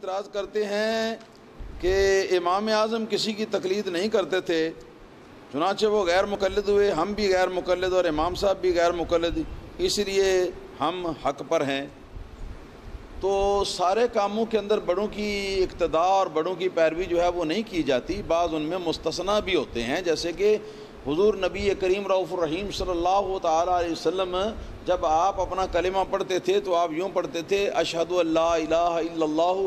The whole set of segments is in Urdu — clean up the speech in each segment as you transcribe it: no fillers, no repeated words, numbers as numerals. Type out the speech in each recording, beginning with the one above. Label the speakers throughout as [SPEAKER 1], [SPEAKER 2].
[SPEAKER 1] اعتراض کرتے ہیں کہ امام اعظم کسی کی تقلید نہیں کرتے تھے، چنانچہ وہ غیر مقلد ہوئے، ہم بھی غیر مقلد اور امام صاحب بھی غیر مقلد، اس لیے ہم حق پر ہیں۔ تو سارے کاموں کے اندر بڑوں کی اقتداء اور بڑوں کی پیروی جو ہے وہ نہیں کی جاتی، بعض ان میں مستثنیٰ بھی ہوتے ہیں، جیسے کہ حضور نبی کریم رؤوف الرحیم صلی اللہ تعالیٰ علیہ وسلم جب آپ اپنا کلمہ پڑھتے تھے تو آپ یوں پڑھتے تھے، اشہد ان لا الہ الا اللہ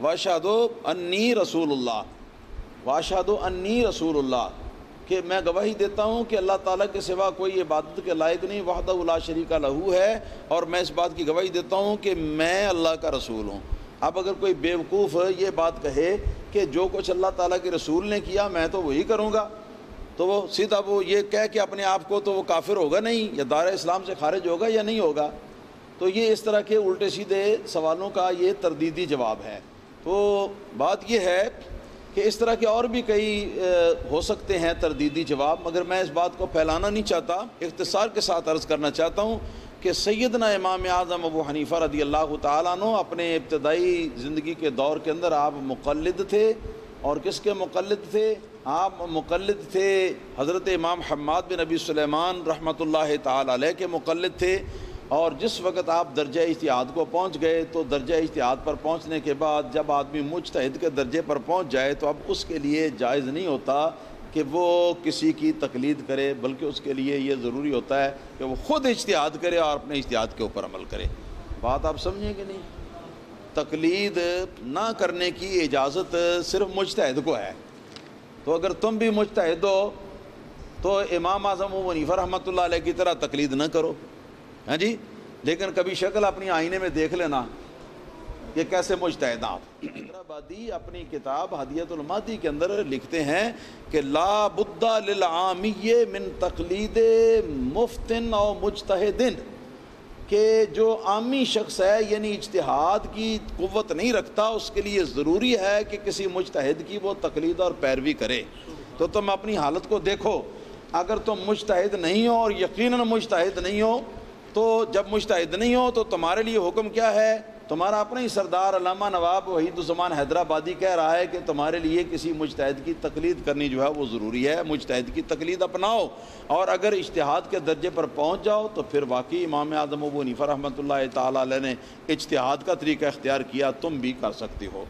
[SPEAKER 1] واشہد انی رسول اللہ، واشہد انی رسول اللہ، کہ میں گواہی دیتا ہوں کہ اللہ تعالیٰ کے سوا کوئی عبادت کے لائق نہیں، وحدہ لا شریک لہ ہے، اور میں اس بات کی گواہی دیتا ہوں کہ میں اللہ کا رسول ہوں۔ اب اگر کوئی بیوقوف یہ بات کہے کہ جو کچھ اللہ تعالیٰ کے رسول نے کیا میں تو وہی کروں گا، تو وہ سیدھا وہ یہ کہہ کے اپنے آپ کو تو وہ کافر ہوگا نہیں، یا دائرہ اسلام سے خارج ہوگا یا نہیں ہوگا؟ تو یہ اس طرح کے الٹے سیدھے سوالوں کا یہ تردیدی جواب ہے۔ تو بات یہ ہے کہ اس طرح کے اور بھی کئی ہو سکتے ہیں تردیدی جواب، مگر میں اس بات کو پھیلانا نہیں چاہتا، اختصار کے ساتھ عرض کرنا چاہتا ہوں کہ سیدنا امام اعظم ابو حنیفہ رضی اللہ تعالیٰ عنہ اپنے ابتدائی زندگی کے دور کے اندر آپ مقلد تھے، اور کس کے مقلد تھے؟ آپ مقلد تھے حضرت امام حماد بن ابی سلیمان رحمۃ اللہ تعالیٰ علیہ کے مقلد تھے، اور جس وقت آپ درجہ اجتہاد کو پہنچ گئے تو درجہ اجتہاد پر پہنچنے کے بعد جب آدمی مجتہد کے درجے پر پہنچ جائے تو اب اس کے لیے جائز نہیں ہوتا کہ وہ کسی کی تقلید کرے، بلکہ اس کے لیے یہ ضروری ہوتا ہے کہ وہ خود اجتہاد کرے اور اپنے اجتہاد کے اوپر عمل کرے۔ بات آپ سمجھیں کہ نہیں؟ تقلید نہ کرنے کی اجازت صرف مجتہد کو ہے، تو اگر تم بھی مجتہد ہو تو امام اعظم ابو حنیفہ رحمۃ اللہ علیہ کی طرح تقلید نہ کرو، ہاں جی، لیکن کبھی شکل اپنی آئینے میں دیکھ لینا کہ کیسے مجتہد آپ۔ حیدرآبادی اپنی کتاب ہدیۃ المادی کے اندر لکھتے ہیں کہ لا بد للعامی من تقلید مفتن او مجتہد، کہ جو عامی شخص ہے یعنی اجتہاد کی قوت نہیں رکھتا، اس کے لیے ضروری ہے کہ کسی مجتہد کی وہ تقلید اور پیروی کرے۔ تو تم اپنی حالت کو دیکھو، اگر تم مجتہد نہیں ہو اور یقیناً مجتہد نہیں ہو، تو جب مجتہد نہیں ہو تو تمہارے لیے حکم کیا ہے؟ تمہارا اپنا ہی سردار علامہ نواب وحید الزمان حیدرآبادی کہہ رہا ہے کہ تمہارے لیے کسی مجتہد کی تقلید کرنی جو ہے وہ ضروری ہے، مجتہد کی تقلید اپناؤ، اور اگر اجتہاد کے درجے پر پہنچ جاؤ تو پھر واقعی امام اعظم ابو حنیفہ رحمۃ اللہ تعالیٰ علیہ نے اجتہاد کا طریقہ اختیار کیا، تم بھی کر سکتے ہو۔